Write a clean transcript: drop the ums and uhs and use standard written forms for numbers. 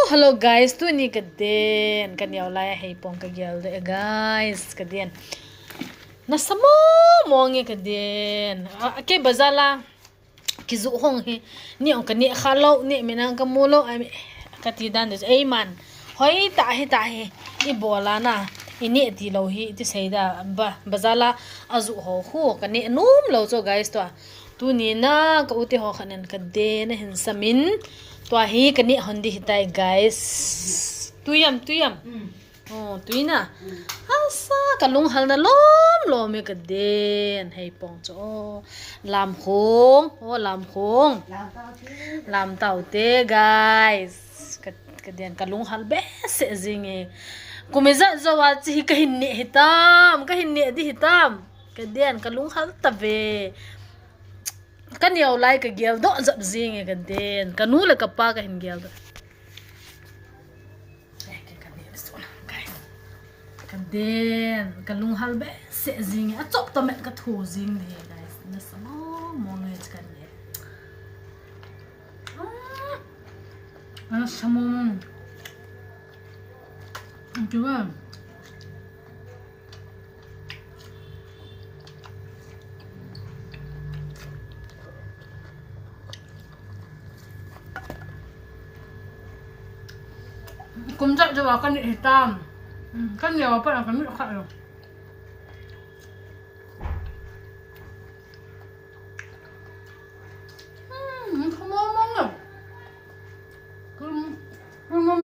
Hello guys, tu ni kaden kan yaw lai hei pong ka gyal de guys kaden. Nasamo mongi kaden. Ke bazala kizu hong he ni on kani khalo ni minang kamulo ai katidan des ei man. Hoi ta he I bola na ini ti lo hi ti seida ba bazala azu ho hu kani num lo so guys to tu ni na ka uti ho khanen kaden hin samin to hi kani hondi hitai guys tuyam oh tuina asa kalung hal na lom me kaden hei pong cho lam khong lam tau te guys kaden kalung hal be se zinge kumeza zawa chi kahin ne di hitam kaden kalung hal tave kan yaw lai ka gel do zap zinge kaden kanu le ka pa ka hin gel do kaden kalung hal be se zinge a chop to me ka thu zing ne guys na samo mo ne kan ne samo Juga. Kumsak coba kan hitam. Kan ya apa kan ini